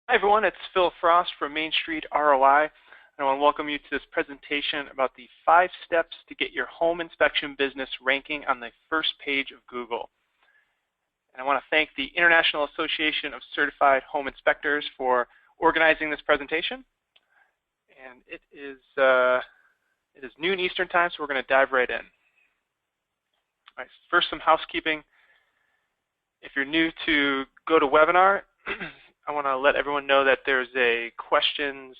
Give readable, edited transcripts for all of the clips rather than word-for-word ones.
Hi everyone, it's Phil Frost from Main Street ROI, and I want to welcome you to this presentation about the 5 steps to get your home inspection business ranking on the first page of Google. And I want to thank the International Association of Certified Home Inspectors for organizing this presentation. And it is noon Eastern time, so we're going to dive right in. All right, first some housekeeping. If you're new to GoToWebinar, I want to let everyone know that there's a questions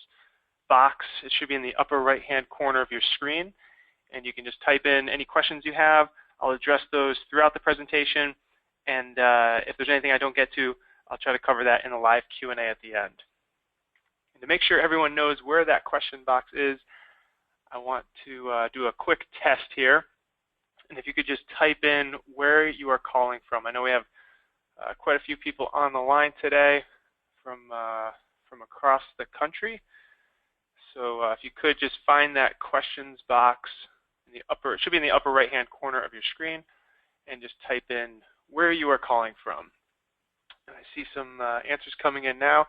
box. It should be in the upper right-hand corner of your screen, and you can just type in any questions you have. I'll address those throughout the presentation, and if there's anything I don't get to, I'll try to cover that in a live Q&A at the end. And to make sure everyone knows where that question box is, I want to do a quick test here. And if you could just type in where you are calling from. I know we have quite a few people on the line today from across the country. So if you could just find that questions box in the upper, it should be in the upper right-hand corner of your screen, and just type in where you are calling from. And I see some answers coming in now.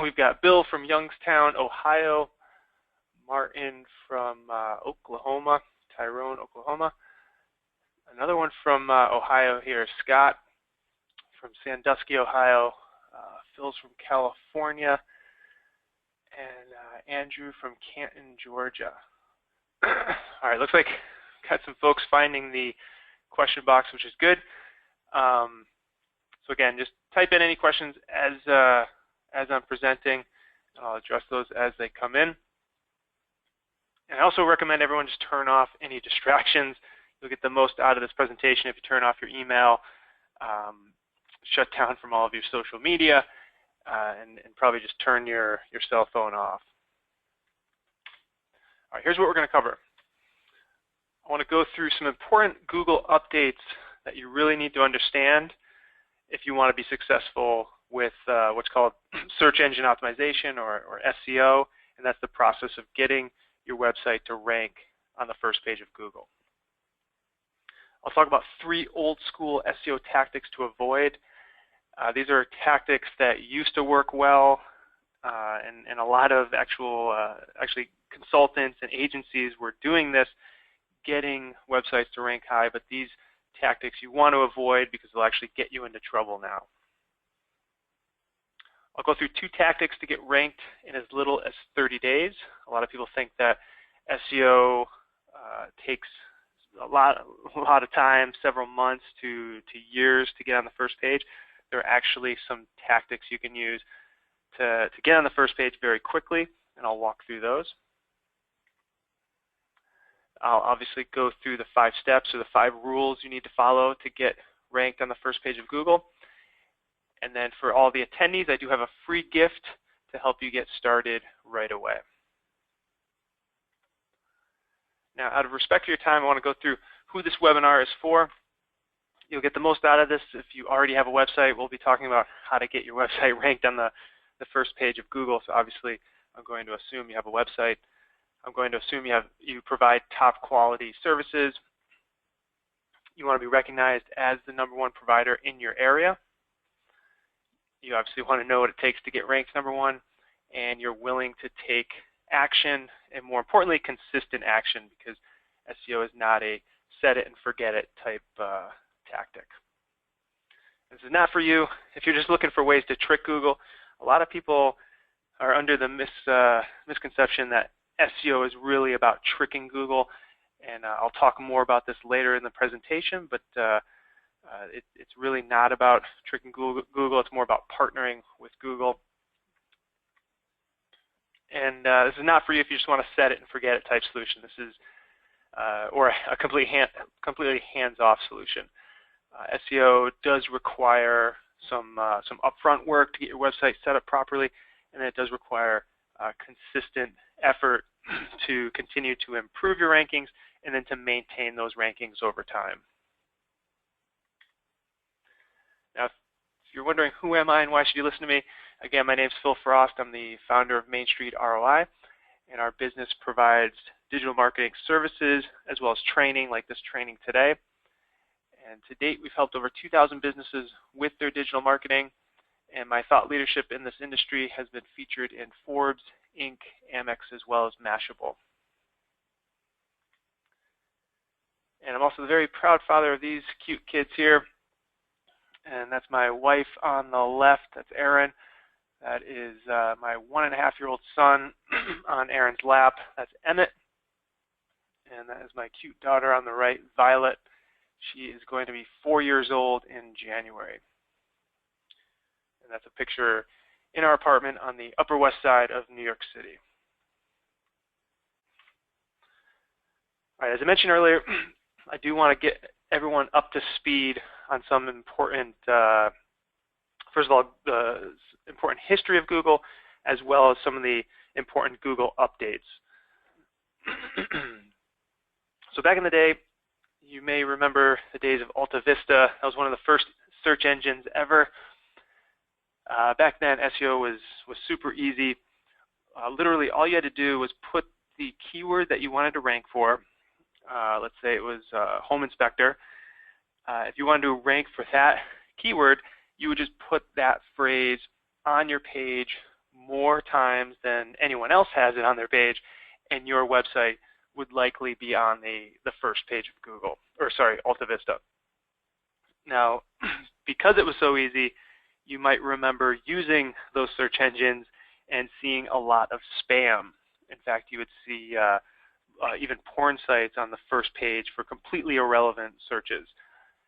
We've got Bill from Youngstown, Ohio, Martin from Oklahoma, Tyrone, Oklahoma. Another one from Ohio here, Scott from Sandusky, Ohio. Phil's from California, and Andrew from Canton, Georgia. All right, looks like got some folks finding the question box, which is good. So again, just type in any questions as I'm presenting, and I'll address those as they come in. And I also recommend everyone just turn off any distractions. You'll get the most out of this presentation if you turn off your email, shut down from all of your social media, and probably just turn your cell phone off. All right, here's what we're going to cover. I want to go through some important Google updates that you really need to understand if you want to be successful with what's called search engine optimization or SEO, and that's the process of getting your website to rank on the first page of Google. I'll talk about 3 old school SEO tactics to avoid. These are tactics that used to work well, and a lot of actually consultants and agencies were doing this, getting websites to rank high, but these tactics you want to avoid because they'll actually get you into trouble now. I'll go through 2 tactics to get ranked in as little as 30 days. A lot of people think that SEO takes a lot of time, several months to years to get on the first page. There are actually some tactics you can use to get on the first page very quickly, and I'll walk through those. I'll obviously go through the 5 steps or the 5 rules you need to follow to get ranked on the first page of Google. And then for all the attendees, I do have a free gift to help you get started right away. Now, out of respect for your time, I want to go through who this webinar is for. You'll get the most out of this if you already have a website. We'll be talking about how to get your website ranked on the first page of Google. So obviously, I'm going to assume you have a website. I'm going to assume you provide top quality services. You want to be recognized as the #1 provider in your area. You obviously want to know what it takes to get ranked #1, and you're willing to take action, and more importantly, consistent action, because SEO is not a set it and forget it type tactic. This is not for you if you're just looking for ways to trick Google. A lot of people are under the misconception that SEO is really about tricking Google, and I'll talk more about this later in the presentation, but it's really not about tricking Google. It's more about partnering with Google. And this is not for you if you just want to set it and forget it type solution. This is or a completely hands-off solution. SEO does require some upfront work to get your website set up properly, and it does require consistent effort to continue to improve your rankings and then to maintain those rankings over time. Now, if you're wondering who am I and why should you listen to me, again, my name is Phil Frost. I'm the founder of Main Street ROI, and our business provides digital marketing services as well as training like this training today. And to date, we've helped over 2,000 businesses with their digital marketing, And my thought leadership in this industry has been featured in Forbes, Inc., Amex, as well as Mashable. And I'm also the very proud father of these cute kids here. And that's my wife on the left, that's Erin. That is my 1.5-year-old son on Erin's lap, that's Emmett. And that is my cute daughter on the right, Violet. She is going to be 4 years old in January. And that's a picture in our apartment on the Upper West Side of New York City. All right, as I mentioned earlier, I do want to get everyone up to speed on some important, first of all, the important history of Google, as well as some of the important Google updates. So back in the day, you may remember the days of Alta Vista. That was one of the first search engines ever. Back then, SEO was super easy. Literally, all you had to do was put the keyword that you wanted to rank for. Let's say it was home inspector. If you wanted to rank for that keyword, you would just put that phrase on your page more times than anyone else has it on their page, and your website would likely be on the first page of Google, or sorry, Alta Vista. Now, because it was so easy, you might remember using those search engines and seeing a lot of spam. In fact, you would see even porn sites on the first page for completely irrelevant searches.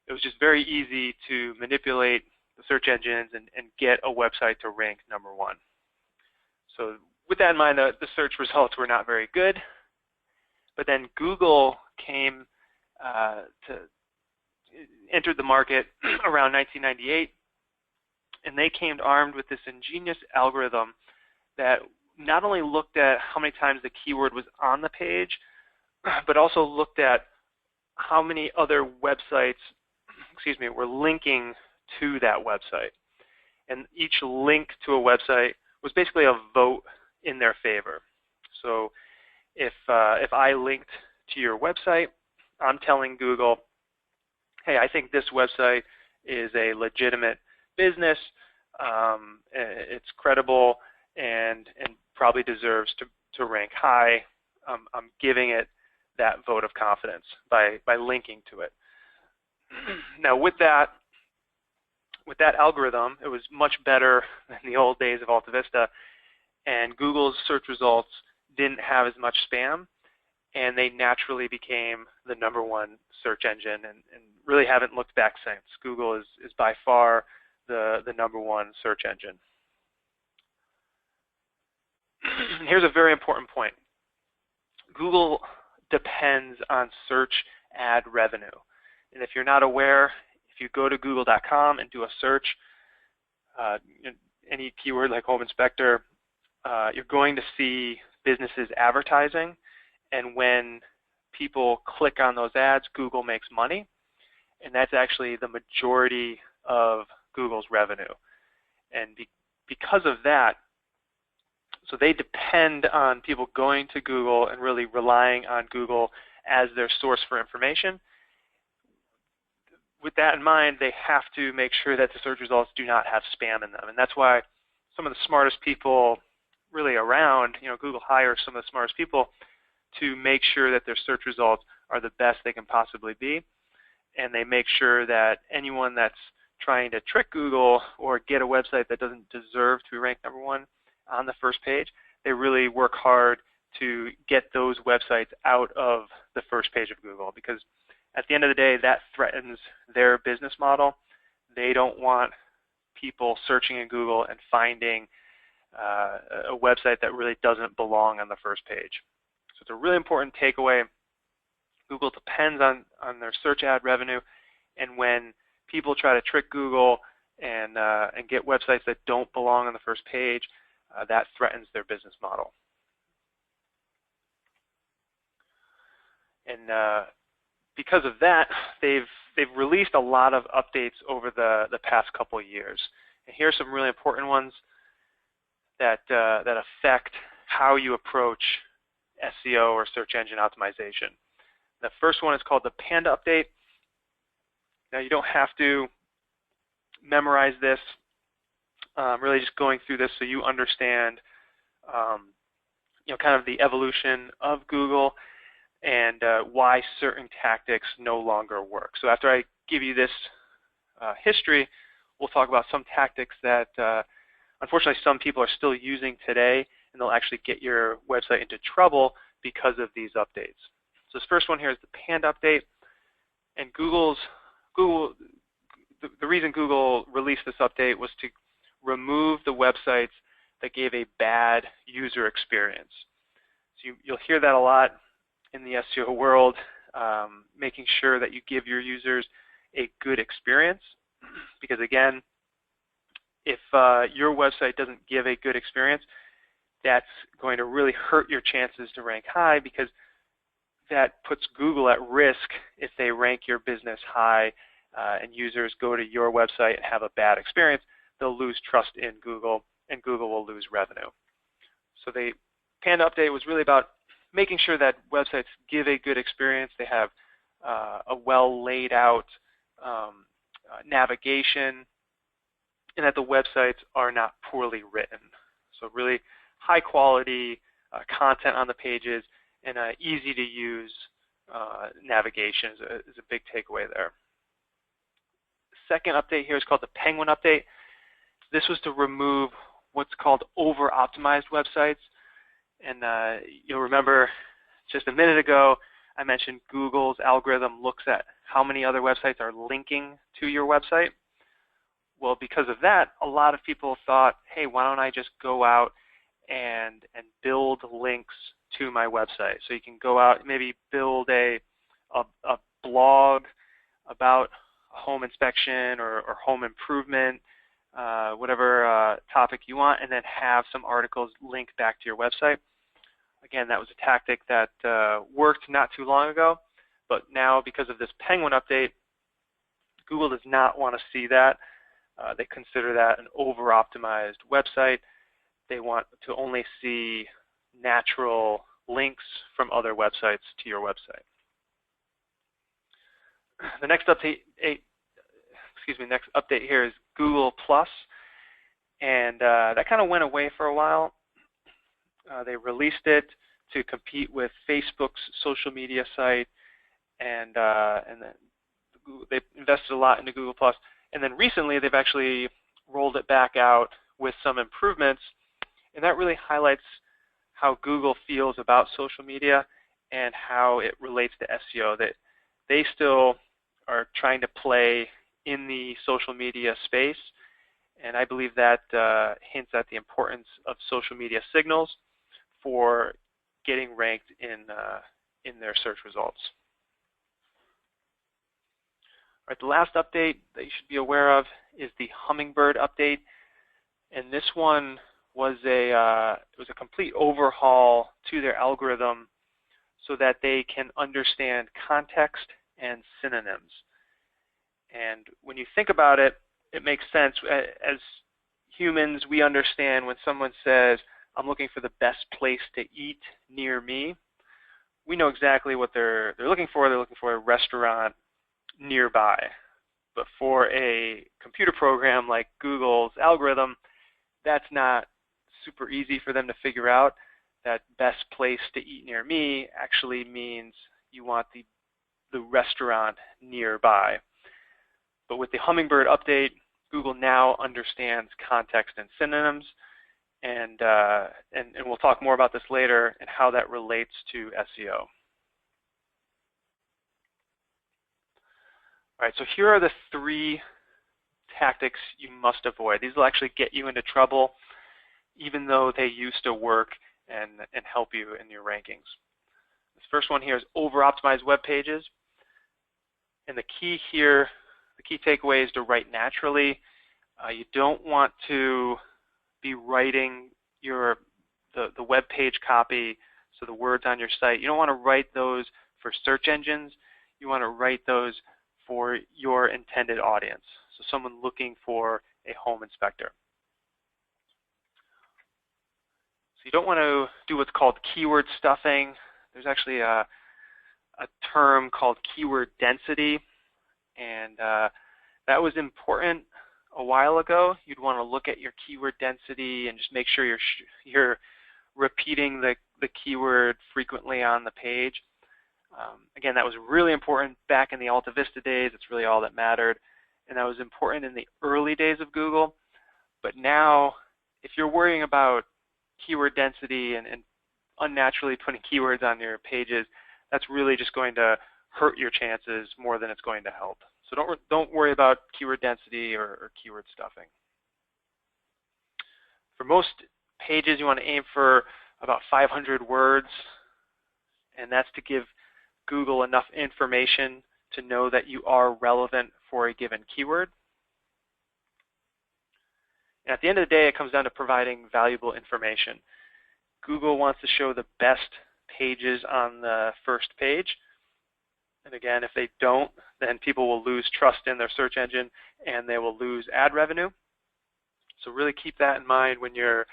It was just very easy to manipulate the search engines and get a website to rank #1. So with that in mind, the search results were not very good. But then Google came entered the market around 1998, and they came armed with this ingenious algorithm that not only looked at how many times the keyword was on the page, but also looked at how many other websites, were linking to that website. And each link to a website was basically a vote in their favor. So if I linked to your website, I'm telling Google, hey, I think this website is a legitimate business, it's credible, and probably deserves to rank high. I'm giving it that vote of confidence by linking to it. Now with that algorithm, it was much better than the old days of Alta Vista, and Google's search results didn't have as much spam, and they naturally became the #1 search engine, and really haven't looked back since. Google is by far the #1 search engine. Here's a very important point. Google depends on search ad revenue. And if you're not aware, if you go to google.com and do a search, any keyword like home inspector, you're going to see businesses advertising. And when people click on those ads, Google makes money. And that's actually the majority of Google's revenue. And because of that, so they depend on people going to Google and really relying on Google as their source for information. With that in mind, they have to make sure that the search results do not have spam in them. And that's why some of the smartest people really around, Google hires some of the smartest people to make sure that their search results are the best they can possibly be. And they make sure that anyone that's trying to trick Google or get a website that doesn't deserve to be ranked #1 on the first page, they really work hard to get those websites out of the first page of Google, because at the end of the day, that threatens their business model. They don't want people searching in Google and finding a website that really doesn't belong on the first page. So it's a really important takeaway. Google depends on their search ad revenue, and when people try to trick Google and get websites that don't belong on the first page, that threatens their business model. And because of that, they've released a lot of updates over the past couple of years. And here are some really important ones that affect how you approach SEO or search engine optimization. The first one is called the Panda update. Now, you don't have to memorize this, really just going through this so you understand kind of the evolution of Google and why certain tactics no longer work. So after I give you this history, we'll talk about some tactics that unfortunately some people are still using today, and they'll actually get your website into trouble because of these updates. So this first one here is the Pand update, and the reason Google released this update was to remove the websites that gave a bad user experience. So you'll hear that a lot in the SEO world, making sure that you give your users a good experience, because again, if your website doesn't give a good experience, that's going to really hurt your chances to rank high, because that puts Google at risk if they rank your business high and users go to your website and have a bad experience. They'll lose trust in Google, and Google will lose revenue. So the Panda update was really about making sure that websites give a good experience. They have a well laid out navigation, and that the websites are not poorly written. So really high quality content on the pages and easy to use navigation is a big takeaway there. The second update here is called the Penguin update. This was to remove what's called over-optimized websites. And you'll remember just a minute ago, I mentioned Google's algorithm looks at how many other websites are linking to your website. Well, because of that, a lot of people thought, hey, why don't I just go out and build links to my website? So you can go out and maybe build a blog about home inspection or home improvement, whatever topic you want, and then have some articles linked back to your website. Again, that was a tactic that worked not too long ago, but now because of this Penguin update, Google does not want to see that. They consider that an over-optimized website. They want to only see natural links from other websites to your website. The next update here is Google Plus, and that kind of went away for a while. They released it to compete with Facebook's social media site, and then they invested a lot into Google Plus. And then recently, they've actually rolled it back out with some improvements, and that really highlights how Google feels about social media and how it relates to SEO. That they still are trying to play in the social media space, and I believe that hints at the importance of social media signals for getting ranked in their search results. All right, the last update that you should be aware of is the Hummingbird update, and this one was a complete overhaul to their algorithm so that they can understand context and synonyms. And when you think about it, it makes sense. As humans, we understand when someone says, I'm looking for the best place to eat near me, we know exactly what they're looking for. They're looking for a restaurant nearby. But for a computer program like Google's algorithm, that's not super easy for them to figure out. That best place to eat near me actually means you want the restaurant nearby. But with the Hummingbird update, Google now understands context and synonyms, and we'll talk more about this later and how that relates to SEO. All right, so here are the 3 tactics you must avoid. These will actually get you into trouble, even though they used to work and help you in your rankings. This first one here is over-optimized web pages. And the key here, the key takeaway is to write naturally. You don't want to be writing the web page copy, so the words on your site. You don't want to write those for search engines. You want to write those for your intended audience, so someone looking for a home inspector. So you don't want to do what's called keyword stuffing. There's actually a term called keyword density, and that was important a while ago, you'd want to look at your keyword density and just make sure you're repeating the keyword frequently on the page. Again, that was really important back in the Alta Vista days. It's really all that mattered. And that was important in the early days of Google. But now, if you're worrying about keyword density and unnaturally putting keywords on your pages, that's really just going to hurt your chances more than it's going to help. So don't worry about keyword density or keyword stuffing. For most pages, you want to aim for about 500 words, and that's to give Google enough information to know that you are relevant for a given keyword. And at the end of the day, it comes down to providing valuable information. Google wants to show the best pages on the first page. And again, if they don't, then people will lose trust in their search engine and they will lose ad revenue. So really keep that in mind when you're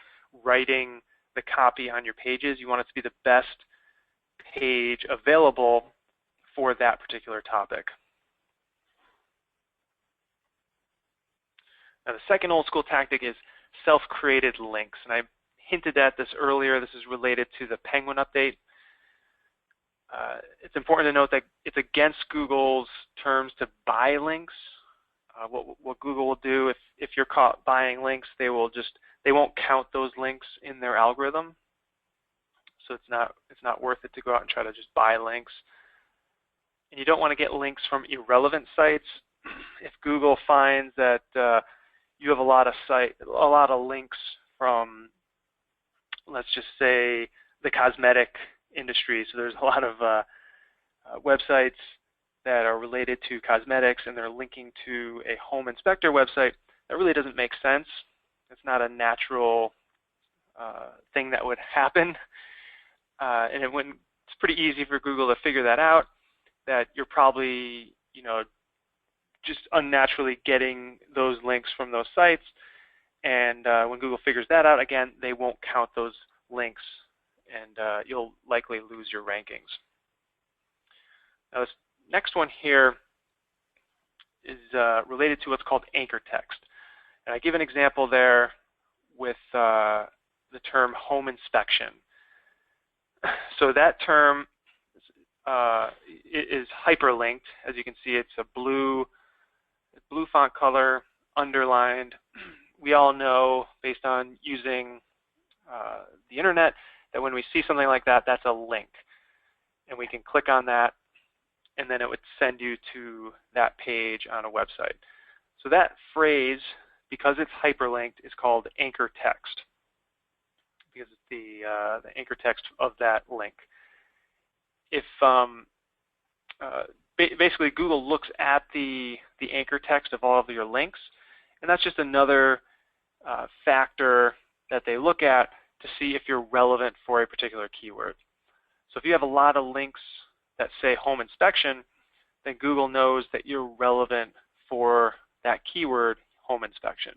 writing the copy on your pages. You want it to be the best page available for that particular topic. Now, the second old school tactic is self-created links. And I hinted at this earlier. This is related to the Penguin update. It's important to note that it's against Google's terms to buy links. What Google will do if you're caught buying links, they won't count those links in their algorithm. So it's not worth it to go out and try to just buy links. And you don't want to get links from irrelevant sites. If Google finds that you have a lot of links from, let's just say, the cosmetic industry. So there's a lot of websites that are related to cosmetics, and they're linking to a home inspector website. That really doesn't make sense. It's not a natural thing that would happen, and it's pretty easy for Google to figure that out. That you're probably, just unnaturally getting those links from those sites, and when Google figures that out, again, they won't count those links, and you'll likely lose your rankings. Now, this next one here is related to what's called anchor text. And I give an example there with the term home inspection. So that term is hyperlinked. As you can see, it's a blue font color, underlined. We all know, based on using the internet, that when we see something like that, that's a link. And we can click on that, and then it would send you to that page on a website. So that phrase, because it's hyperlinked, is called anchor text, because it's the anchor text of that link. If basically Google looks at the anchor text of all of your links, and that's just another factor that they look at to see if you're relevant for a particular keyword. So if you have a lot of links that say home inspection, then Google knows that you're relevant for that keyword, home inspection.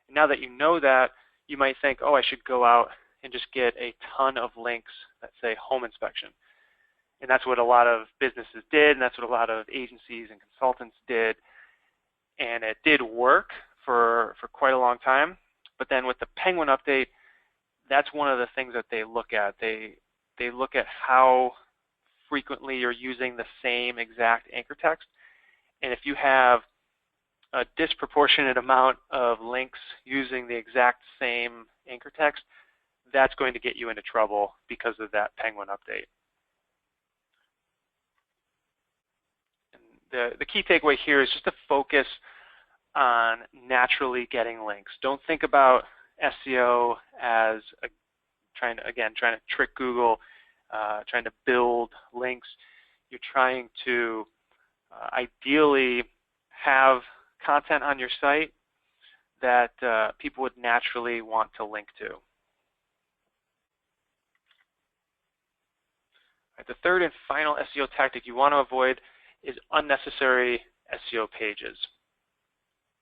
And now that you know that, you might think, oh, I should go out and just get a ton of links that say home inspection. And that's what a lot of businesses did, and that's what a lot of agencies and consultants did. And it did work for quite a long time. But then with the Penguin update, that's one of the things that they look at. They look at how frequently you're using the same exact anchor text. And if you have a disproportionate amount of links using the exact same anchor text, that's going to get you into trouble because of that Penguin update. And the key takeaway here is just to focus on naturally getting links. Don't think about SEO as trying to trick Google, trying to build links. You're trying to ideally have content on your site that people would naturally want to link to. Right, the third and final SEO tactic you want to avoid is unnecessary SEO pages.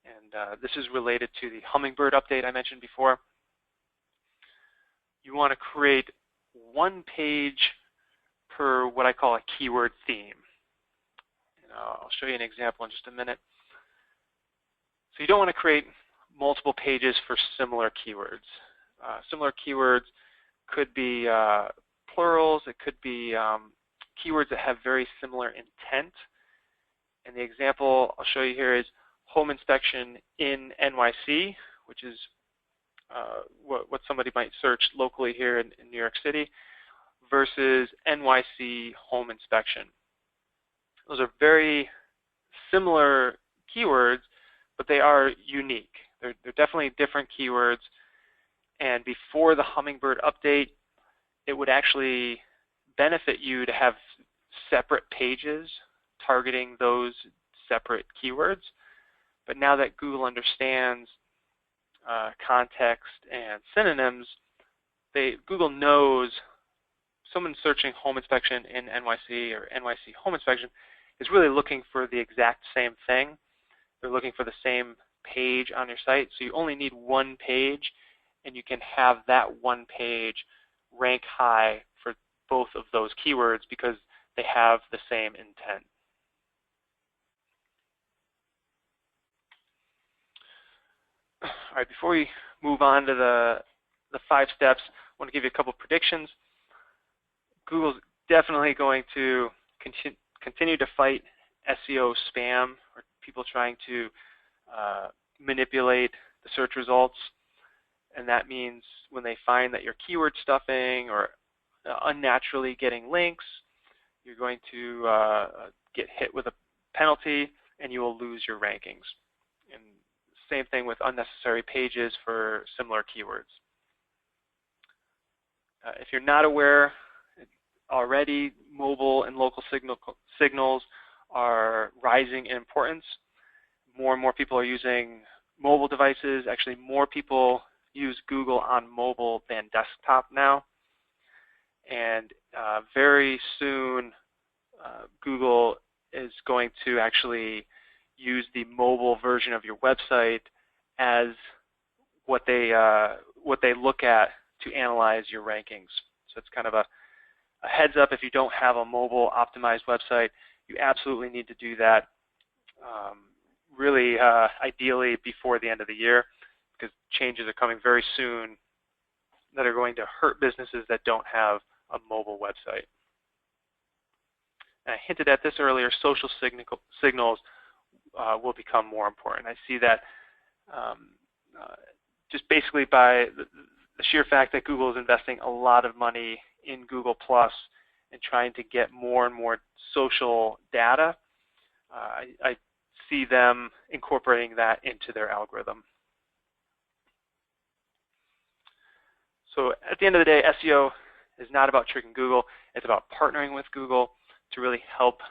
And this is related to the Hummingbird update I mentioned before. You want to create one page per what I call a keyword theme. And I'll show you an example in just a minute. So you don't want to create multiple pages for similar keywords. Similar keywords could be plurals. It could be keywords that have very similar intent. And the example I'll show you here is home inspection in NYC, which is what somebody might search locally here in New York City, versus NYC home inspection. Those are very similar keywords, but they are unique. They're definitely different keywords. And before the Hummingbird update, it would actually benefit you to have separate pages targeting those separate keywords. But now that Google understands context and synonyms, Google knows someone searching home inspection in NYC or NYC home inspection is really looking for the exact same thing. They're looking for the same page on your site. So you only need one page, and you can have that one page rank high for both of those keywords because they have the same intent. All right, before we move on to the 5 steps, I want to give you a couple of predictions. Google's definitely going to continue to fight SEO spam, or people trying to manipulate the search results. And that means when they find that you're keyword stuffing or unnaturally getting links, you're going to get hit with a penalty and you will lose your rankings. And same thing with unnecessary pages for similar keywords. If you're not aware already, mobile and local signals are rising in importance. More and more people are using mobile devices. Actually, more people use Google on mobile than desktop now. And very soon, Google is going to actually use the mobile version of your website as what they look at to analyze your rankings. So it's kind of a heads up. If you don't have a mobile optimized website, you absolutely need to do that. Really, ideally before the end of the year, because changes are coming very soon that are going to hurt businesses that don't have a mobile website. And I hinted at this earlier, social signals will become more important. I see that just basically by the sheer fact that Google is investing a lot of money in Google Plus and trying to get more and more social data. I see them incorporating that into their algorithm. So at the end of the day, SEO is not about tricking Google. It's about partnering with Google to really help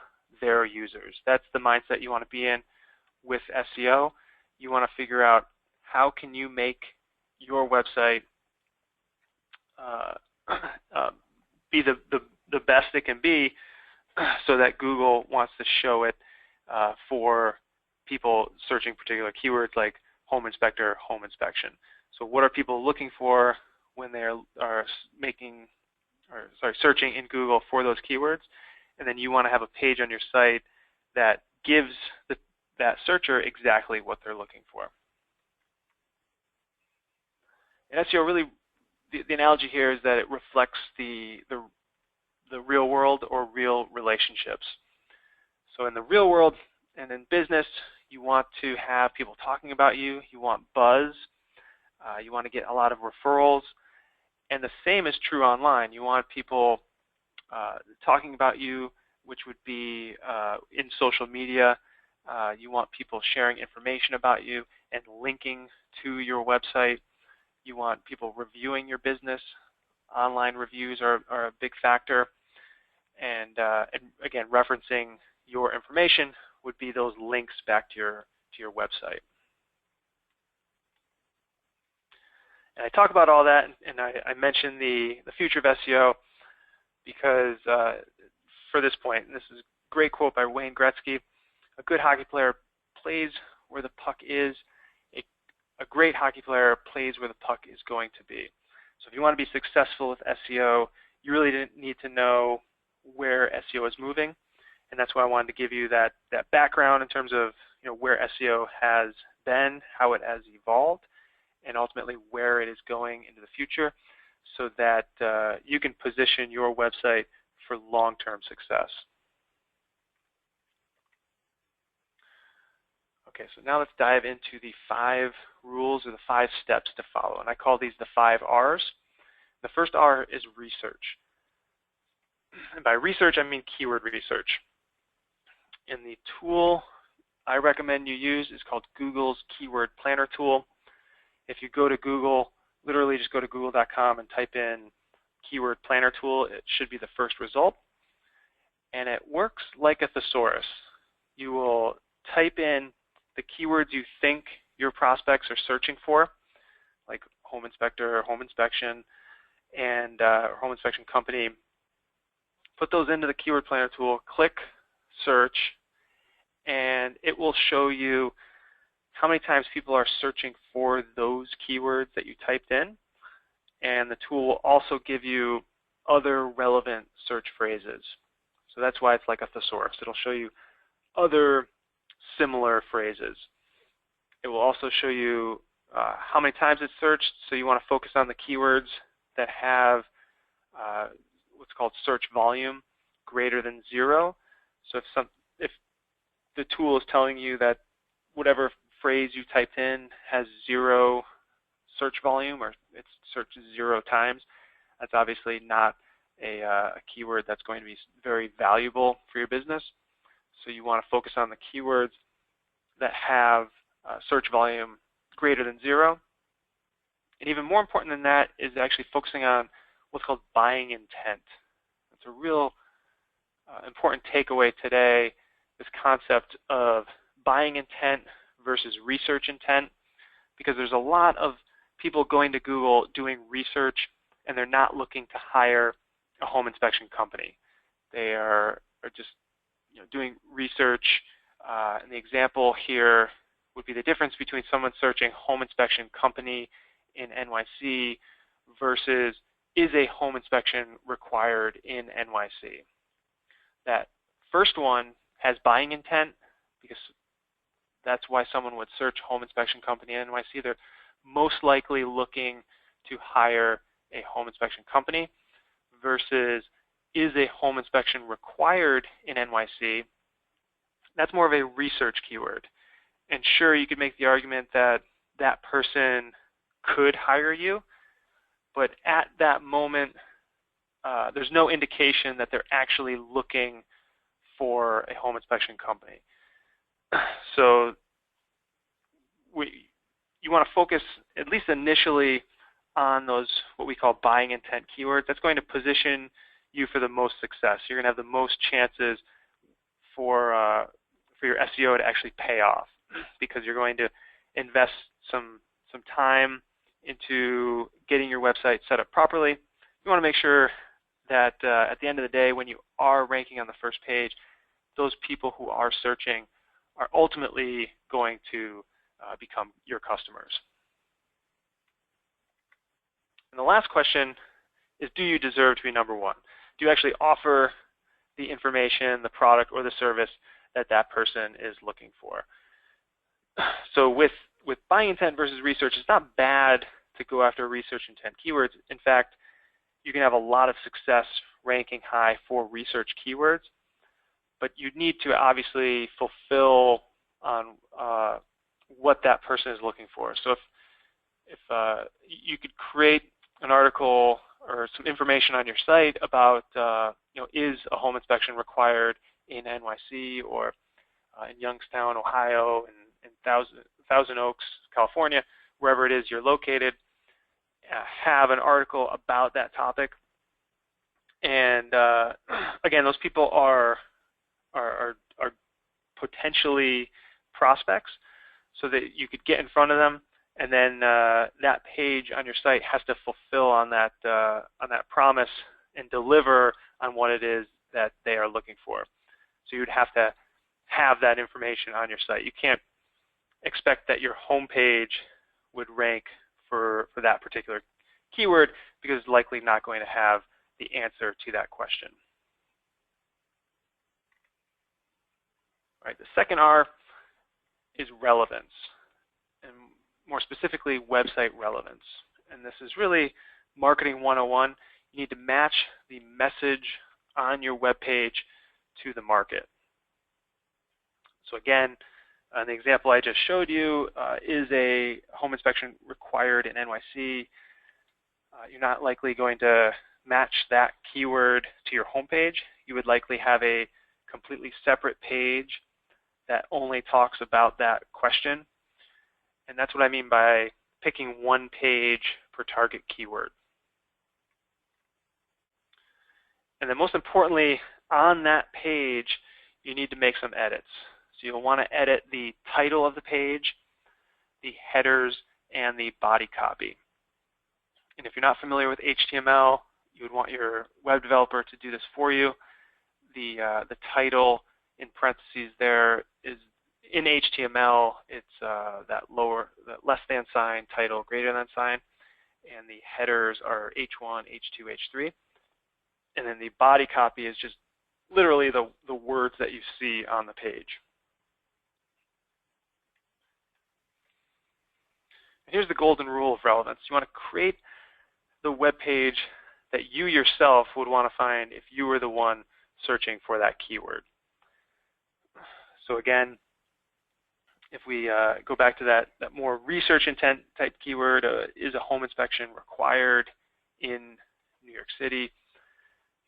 their users. That's the mindset you want to be in with SEO. You want to figure out how can you make your website be the best it can be so that Google wants to show it for people searching particular keywords like home inspector, home inspection. So what are people looking for when they are searching in Google for those keywords? And then you want to have a page on your site that gives that searcher exactly what they're looking for. In SEO, really, the analogy here is that it reflects the real world or real relationships. So in the real world and in business, you want to have people talking about you. You want buzz. You want to get a lot of referrals. And the same is true online. You want people talking about you, which would be in social media. You want people sharing information about you and linking to your website. You want people reviewing your business. Online reviews are a big factor. And again, referencing your information would be those links back to your website. And I talk about all that, and I mention the future of SEO because for this point, and this is a great quote by Wayne Gretzky, a good hockey player plays where the puck is. A great hockey player plays where the puck is going to be. So if you want to be successful with SEO, you really need to know where SEO is moving. And that's why I wanted to give you that background in terms of where SEO has been, how it has evolved, and ultimately where it is going into the future, so that you can position your website for long-term success. Okay, so now let's dive into the 5 rules or the 5 steps to follow, and I call these the 5 R's. The first R is research. And by research, I mean keyword research. And the tool I recommend you use is called Google's Keyword Planner tool. If you go to Google, literally just go to google.com and type in Keyword Planner tool, it should be the first result. And it works like a thesaurus. You will type in the keywords you think your prospects are searching for, like home inspector, home inspection, and home inspection company. Put those into the Keyword Planner tool, click search, and it will show you how many times people are searching for those keywords that you typed in. And the tool will also give you other relevant search phrases. So that's why it's like a thesaurus. It'll show you other similar phrases. It will also show you how many times it's searched, so you want to focus on the keywords that have what's called search volume greater than 0. So if the tool is telling you that whatever phrase you typed in has 0 search volume, or it's searched 0 times, that's obviously not a keyword that's going to be very valuable for your business. So you want to focus on the keywords that have search volume greater than 0. And even more important than that is actually focusing on what's called buying intent. It's a real important takeaway today, this concept of buying intent versus research intent, because there's a lot of people going to Google doing research and they're not looking to hire a home inspection company. They are just doing research. And the example here would be the difference between someone searching home inspection company in NYC versus is a home inspection required in NYC. That first one has buying intent because that's why someone would search home inspection company in NYC. They're most likely looking to hire a home inspection company versus is a home inspection required in NYC. That's more of a research keyword. And sure, you could make the argument that that person could hire you, but at that moment, there's no indication that they're actually looking for a home inspection company. So you want to focus, at least initially, on those what we call buying intent keywords. That's going to position you for the most success. You're going to have the most chances for your SEO to actually pay off, because you're going to invest some time into getting your website set up properly. You want to make sure that at the end of the day, when you are ranking on the first page, those people who are searching are ultimately going to become your customers. And the last question is, do you deserve to be number one? Do you actually offer the information, the product, or the service that that person is looking for? So with buying intent versus research, it's not bad to go after research intent keywords. In fact, you can have a lot of success ranking high for research keywords, but you need to obviously fulfill on what that person is looking for. So if you could create an article or some information on your site about is a home inspection required in NYC or in Youngstown, Ohio, and in Thousand Oaks, California, wherever it is you're located, have an article about that topic. And again, those people are potentially prospects, so that you could get in front of them, and then that page on your site has to fulfill on that promise and deliver on what it is that they are looking for. So you'd have to have that information on your site. You can't expect that your homepage would rank for that particular keyword, because it's likely not going to have the answer to that question. All right, the second R is relevance, and more specifically, website relevance. And this is really marketing 101. You need to match the message on your web page to the market. So again, the example I just showed you is a home inspection required in NYC. You're not likely going to match that keyword to your home page. You would likely have a completely separate page that only talks about that question. And that's what I mean by picking one page per target keyword. And then most importantly, on that page, you need to make some edits. So you'll want to edit the title of the page, the headers, and the body copy. And if you're not familiar with HTML, you would want your web developer to do this for you. The title in parentheses there is in HTML. It's that less than sign, title greater than sign, and the headers are H1, H2, H3. And then the body copy is just literally the words that you see on the page. And here's the golden rule of relevance. You want to create the web page that you yourself would want to find if you were the one searching for that keyword. So again, if we go back to that more research intent type keyword, is a home inspection required in New York City?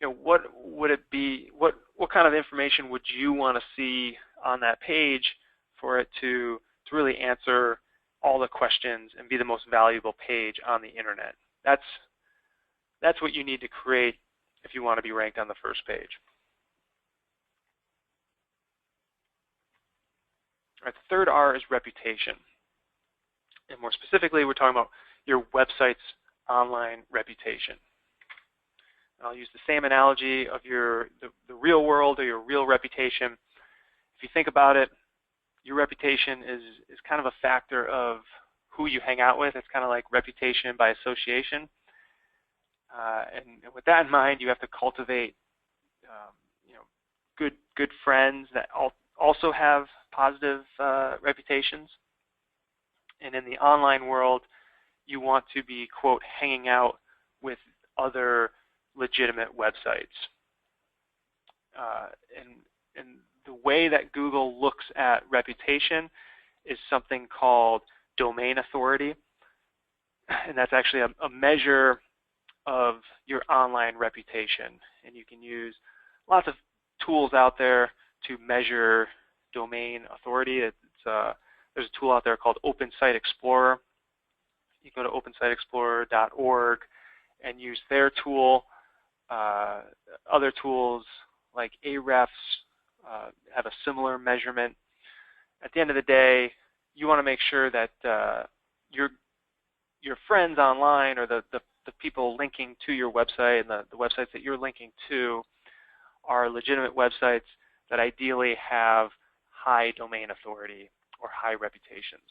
You know, what would it be? What kind of information would you want to see on that page for it to really answer all the questions and be the most valuable page on the internet? That's what you need to create if you want to be ranked on the first page. All right, the third R is reputation. And more specifically, we're talking about your website's online reputation. And I'll use the same analogy of the real world or your real reputation. If you think about it, your reputation is kind of a factor of who you hang out with. It's kind of like reputation by association. And with that in mind, you have to cultivate good friends that also have positive reputations. And in the online world, you want to be, quote, hanging out with other legitimate websites. And the way that Google looks at reputation is something called domain authority. And that's actually a measure of your online reputation. And you can use lots of tools out there to measure domain authority. There's a tool out there called Open Site Explorer. You go to opensiteexplorer.org and use their tool. Other tools like Ahrefs have a similar measurement. At the end of the day, you want to make sure that your friends online or the people linking to your website and the websites that you're linking to are legitimate websites that ideally have high domain authority or high reputations.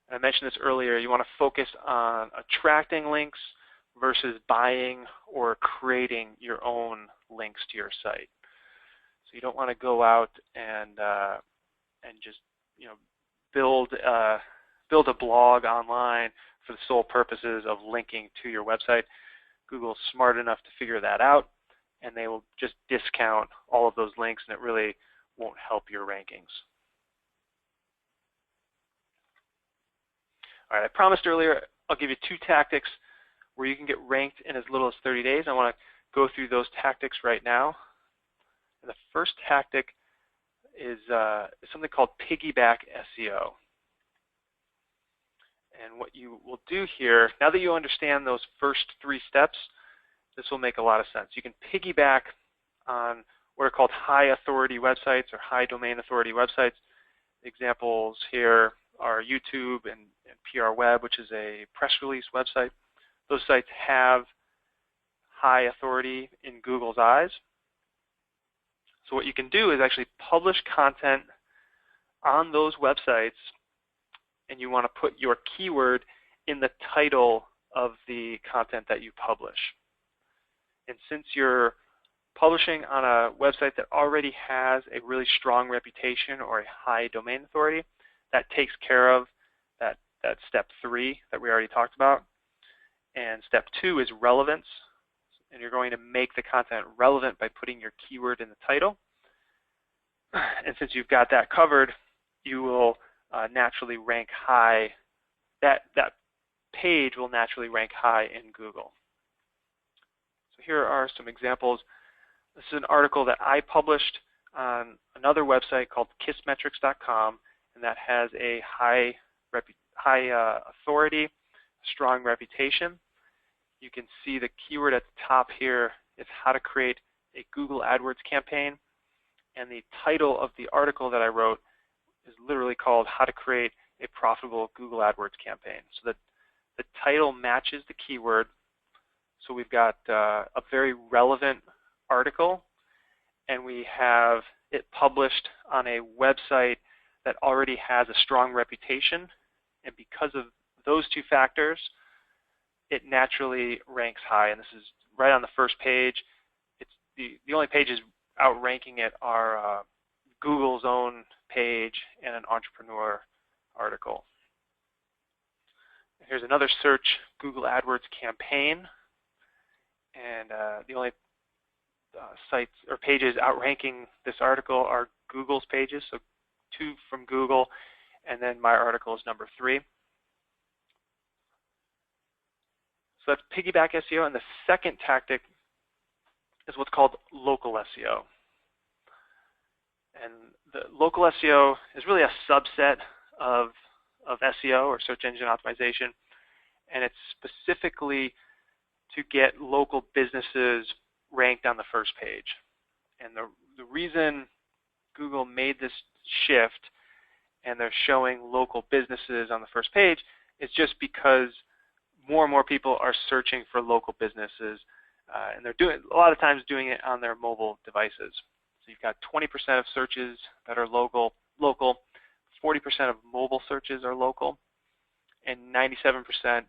And I mentioned this earlier, you want to focus on attracting links versus buying or creating your own links to your site. So you don't want to go out and just build a blog online for the sole purposes of linking to your website. Google's smart enough to figure that out, and they will just discount all of those links, and it really won't help your rankings. All right, I promised earlier I'll give you 2 tactics where you can get ranked in as little as 30 days. I want to go through those tactics right now. And the first tactic is something called piggyback SEO. And what you will do here, now that you understand those first 3 steps, this will make a lot of sense. You can piggyback on what are called high authority websites or high domain authority websites. Examples here are YouTube and PR Web, which is a press release website. Those sites have high authority in Google's eyes. So what you can do is actually publish content on those websites, and you want to put your keyword in the title of the content that you publish. And since you're publishing on a website that already has a really strong reputation or a high domain authority, that takes care of that step 3 that we already talked about. And step 2 is relevance, and you're going to make the content relevant by putting your keyword in the title. And since you've got that covered, you will naturally rank high. That page will naturally rank high in Google. So here are some examples. This is an article that I published on another website called kissmetrics.com, and that has a high authority, strong reputation. You can see the keyword at the top here is how to create a Google AdWords campaign, and the title of the article that I wrote is literally called How to Create a Profitable Google AdWords Campaign. So that the title matches the keyword, so we've got a very relevant article, and we have it published on a website that already has a strong reputation, and because of those two factors, it naturally ranks high. And this is right on the first page. It's the only pages outranking it are Google's own page and an entrepreneur article. Here's another search, Google AdWords campaign, and the only sites or pages outranking this article are Google's pages, so 2 from Google, and then my article is number 3. So that's piggyback SEO, and the second tactic is what's called local SEO. And the local SEO is really a subset of SEO, or search engine optimization, and it's specifically to get local businesses ranked on the first page. And the reason Google made this shift and they're showing local businesses on the first page is just because more and more people are searching for local businesses, and they're a lot of times doing it on their mobile devices. So you've got 20% of searches that are local, 40% of mobile searches are local, and 97%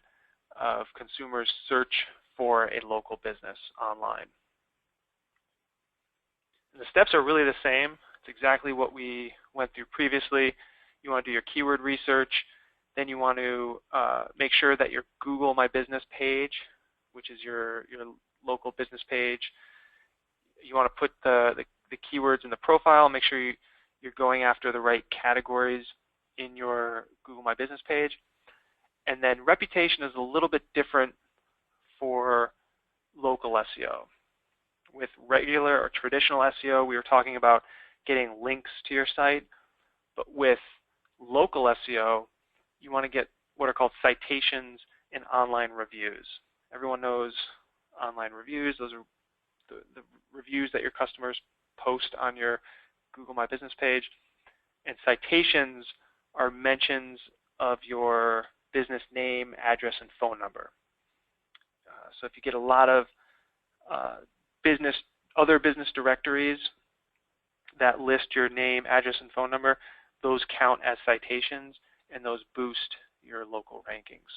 of consumers search for a local business online. And the steps are really the same. It's exactly what we went through previously. You want to do your keyword research. Then you want to make sure that your Google My Business page, which is your local business page, you want to put the keywords in the profile. Make sure you're going after the right categories in your Google My Business page. And then reputation is a little bit different for local SEO. With regular or traditional SEO, we were talking about getting links to your site. But with local SEO, you want to get what are called citations and online reviews. Everyone knows online reviews. Those are the reviews that your customers post on your Google My Business page. And citations are mentions of your business name, address, and phone number. So if you get a lot of other business directories that list your name, address, and phone number, those count as citations, and those boost your local rankings.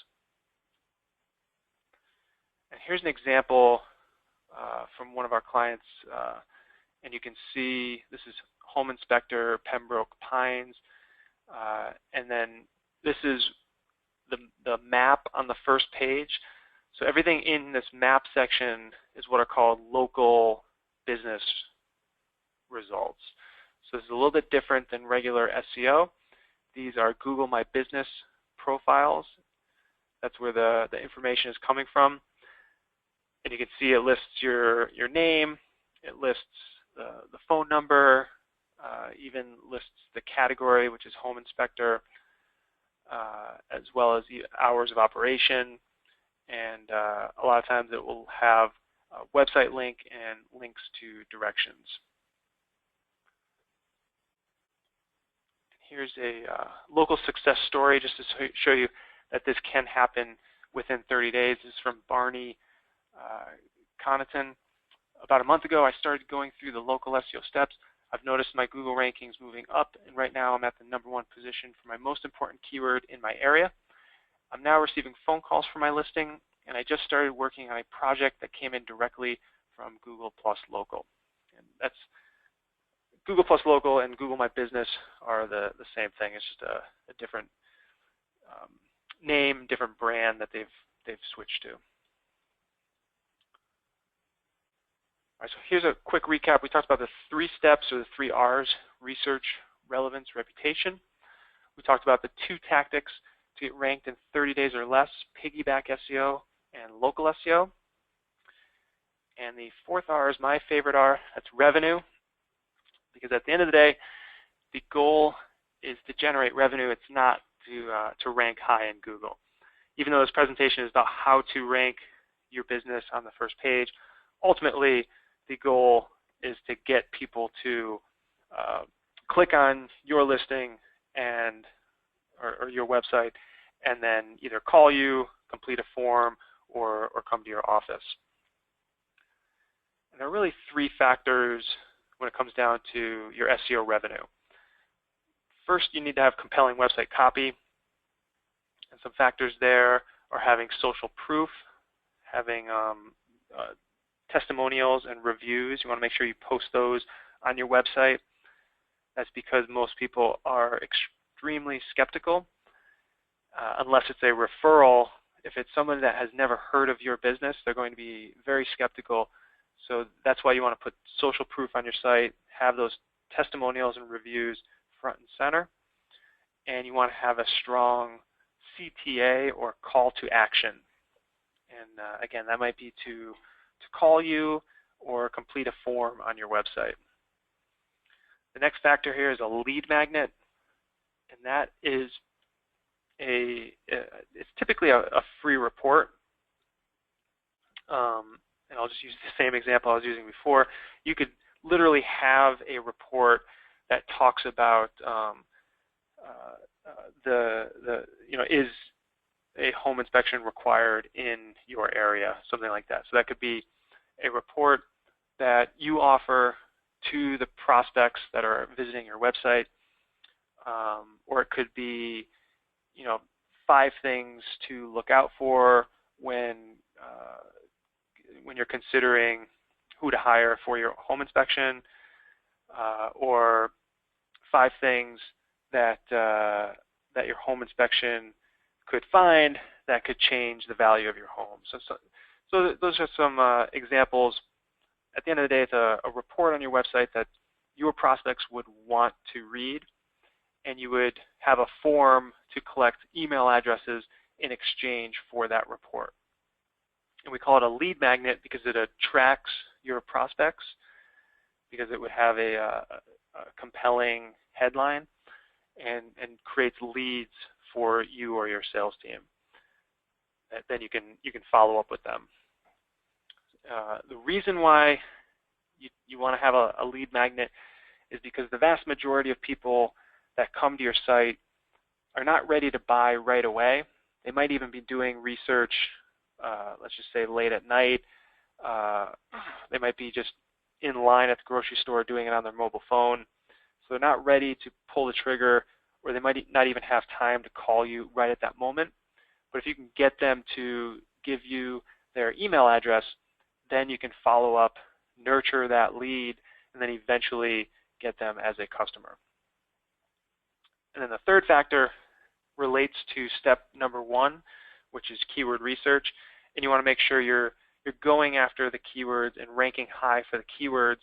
And here's an example from one of our clients, and you can see this is Home Inspector, Pembroke Pines, and then this is the map on the first page. So everything in this map section is what are called local business results. So this is a little bit different than regular SEO. These are Google My Business profiles. That's where the information is coming from. And you can see it lists your name, it lists the phone number, even lists the category, which is Home Inspector, as well as the hours of operation. And a lot of times it will have a website link and links to directions. Here's a local success story just to show you that this can happen within 30 days. This is from Barney Connaughton. About a month ago, I started going through the local SEO steps. I've noticed my Google rankings moving up, and right now I'm at the #1 position for my most important keyword in my area. I'm now receiving phone calls for my listing, and I just started working on a project that came in directly from Google Plus Local. that's Google Plus Local and Google My Business are the same thing. It's just a different name, different brand that they've switched to. All right, so here's a quick recap. We talked about the 3 steps, or the 3 R's: research, relevance, reputation. We talked about the 2 tactics to get ranked in 30 days or less: piggyback SEO and local SEO. And the 4th R is my favorite R. That's revenue, because at the end of the day, the goal is to generate revenue. It's not to rank high in Google. Even though this presentation is about how to rank your business on the first page, ultimately the goal is to get people to click on your listing and or your website, and then either call you, complete a form, or come to your office. And there are really 3 factors when it comes down to your SEO revenue. First, you need to have compelling website copy, and some factors there are having social proof, having testimonials and reviews. You want to make sure you post those on your website. That's because most people are extremely skeptical. Unless it's a referral, if it's someone that has never heard of your business, they're going to be very skeptical. So that's why you want to put social proof on your site, have those testimonials and reviews front and center, and you want to have a strong CTA, or call to action. And again, that might be to call you or complete a form on your website. The next factor here is a lead magnet, and that is it's typically a free report. And I'll just use the same example I was using before. You could literally have a report that talks about is a home inspection required in your area, something like that. So that could be a report that you offer to the prospects that are visiting your website, or it could be 5 things to look out for when you're considering who to hire for your home inspection, or 5 things that your home inspection could find that could change the value of your home. So those are some examples. At the end of the day, it's a report on your website that your prospects would want to read, and you would have a form to collect email addresses in exchange for that report. And we call it a lead magnet because it attracts your prospects, because it would have a compelling headline and creates leads for you or your sales team. Then you can follow up with them. The reason why you want to have a lead magnet is because the vast majority of people that come to your site are not ready to buy right away. They might even be doing research, let's just say late at night. They might be just in line at the grocery store doing it on their mobile phone. So they're not ready to pull the trigger, or they might not even have time to call you right at that moment. But if you can get them to give you their email address, then you can follow up, nurture that lead, and then eventually get them as a customer. And then the third factor relates to step number 1, which is keyword research. And you want to make sure you're going after the keywords and ranking high for the keywords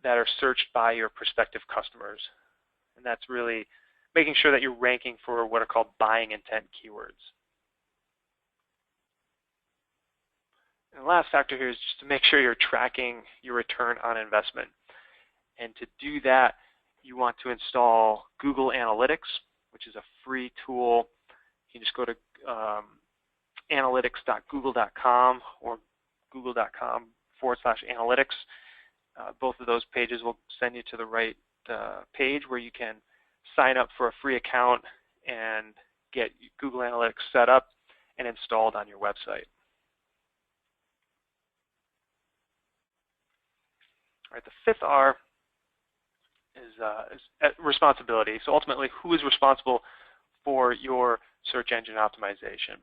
that are searched by your prospective customers. And that's really making sure that you're ranking for what are called buying intent keywords. And the last factor here is just to make sure you're tracking your return on investment. And to do that, you want to install Google Analytics, which is a free tool. You can just go to analytics.google.com or google.com/analytics. Both of those pages will send you to the right page where you can sign up for a free account and get Google Analytics set up and installed on your website. All right, the 5th R is responsibility. So ultimately, who is responsible for your search engine optimization?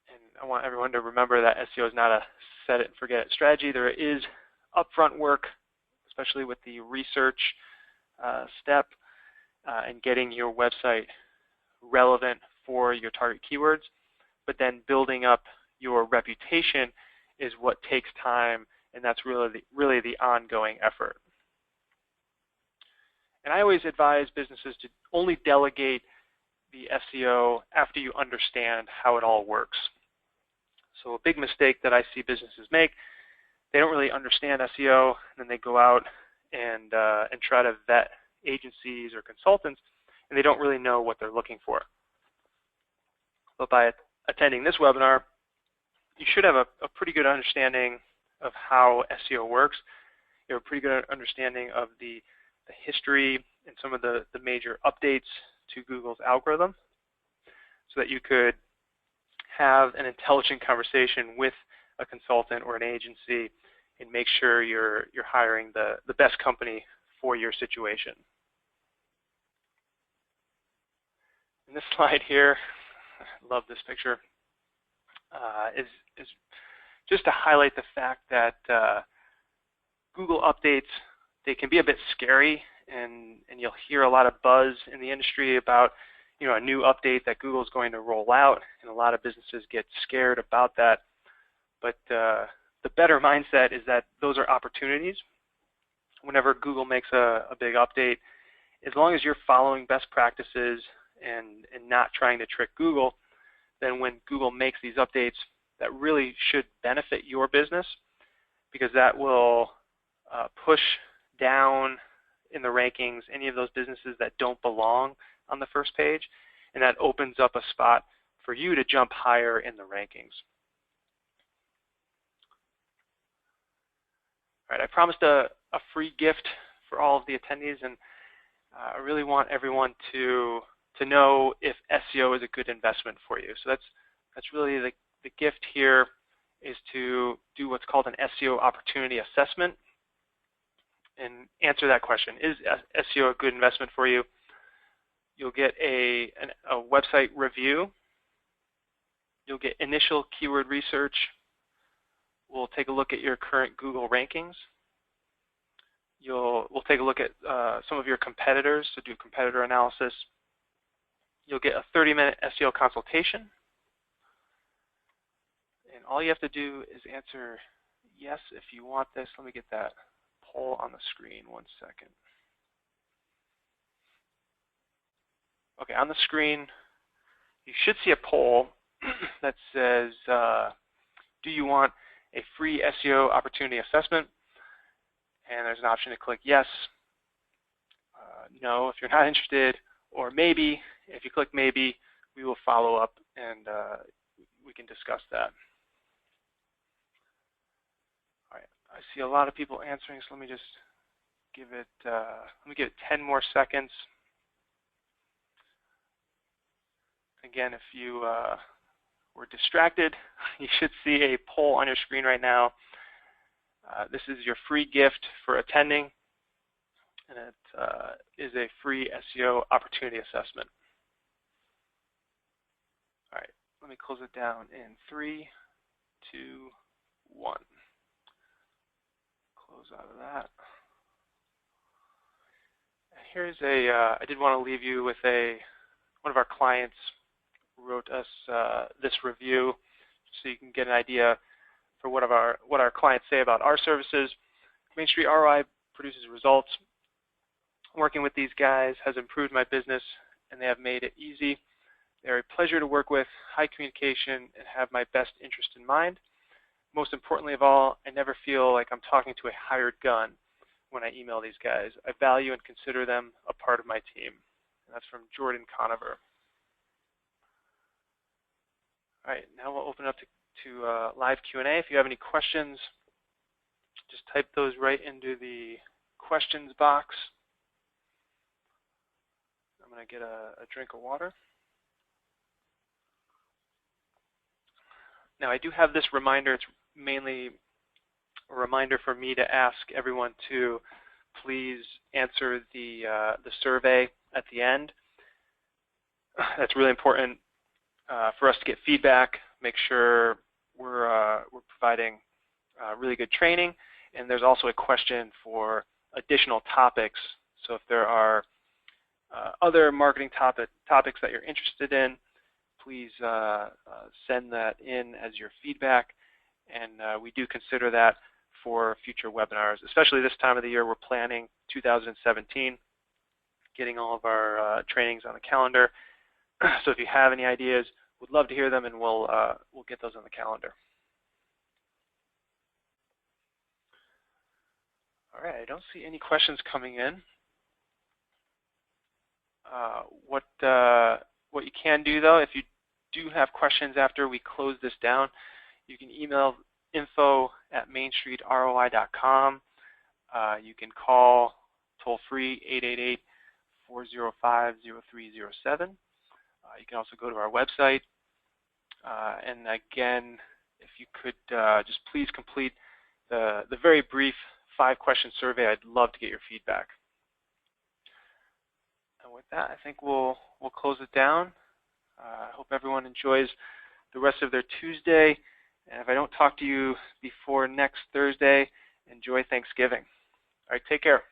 And I want everyone to remember that SEO is not a set it and forget it strategy. There is upfront work, especially with the research step and getting your website relevant for your target keywords, but then building up your reputation is what takes time, and that's really the ongoing effort. And I always advise businesses to only delegate the SEO after you understand how it all works. So a big mistake that I see businesses make, they don't really understand SEO, and then they go out and try to vet agencies or consultants, and they don't really know what they're looking for. But by attending this webinar, you should have a pretty good understanding of how SEO works. You have a pretty good understanding of the history and some of the major updates to Google's algorithm, so that you could have an intelligent conversation with a consultant or an agency and make sure you're hiring the best company for your situation. And this slide here, I love this picture, is just to highlight the fact that Google updates, they can be a bit scary, and you'll hear a lot of buzz in the industry about a new update that Google is going to roll out, and a lot of businesses get scared about that. But the better mindset is that those are opportunities. Whenever Google makes a big update, as long as you're following best practices and not trying to trick Google, then when Google makes these updates, that really should benefit your business, because that will push down in the rankings any of those businesses that don't belong on the first page, and that opens up a spot for you to jump higher in the rankings. All right, I promised a free gift for all of the attendees, and I really want everyone to know if SEO is a good investment for you. So that's really the gift here, is to do what's called an SEO opportunity assessment and answer that question. Is SEO a good investment for you? You'll get a website review. You'll get initial keyword research. We'll take a look at your current Google rankings. We'll take a look at some of your competitors, so do competitor analysis. You'll get a 30-minute SEO consultation. And all you have to do is answer yes if you want this. Let me get that poll on the screen 1 second. Okay, on the screen, you should see a poll that says, do you want a free SEO opportunity assessment? And there's an option to click yes, no if you're not interested, or maybe. If you click maybe, we will follow up and we can discuss that. All right, I see a lot of people answering, so let me just give it 10 more seconds. Again, if you were distracted, you should see a poll on your screen right now. This is your free gift for attending, and it is a free SEO opportunity assessment. All right, let me close it down in 3, 2, 1. Close out of that. Here's I did want to leave you with one of our clients wrote us this review, so you can get an idea for what our clients say about our services. Main Street ROI produces results. Working with these guys has improved my business, and they have made it easy. They're a pleasure to work with, high communication, and have my best interest in mind. Most importantly of all, I never feel like I'm talking to a hired gun when I email these guys. I value and consider them a part of my team. And that's from Jordan Conover. All right, now we'll open up to live Q&A. If you have any questions, just type those right into the questions box. I'm going to get a drink of water. Now, I do have this reminder. It's mainly a reminder for me to ask everyone to please answer the survey at the end. That's really important for us to get feedback, make sure we're providing really good training. And there's also a question for additional topics. So if there are other marketing topics that you're interested in, please send that in as your feedback. And we do consider that for future webinars, especially this time of the year. We're planning 2017, getting all of our trainings on the calendar. So if you have any ideas, we'd love to hear them, and we'll get those on the calendar. All right, I don't see any questions coming in. What you can do, though, if you do have questions after we close this down, you can email info@mainstreetroi.com. You can call toll-free 888-405-0307. You can also go to our website. And again, if you could just please complete the very brief 5-question survey, I'd love to get your feedback. And with that, I think we'll close it down. I hope everyone enjoys the rest of their Tuesday. And if I don't talk to you before next Thursday, enjoy Thanksgiving. All right, take care.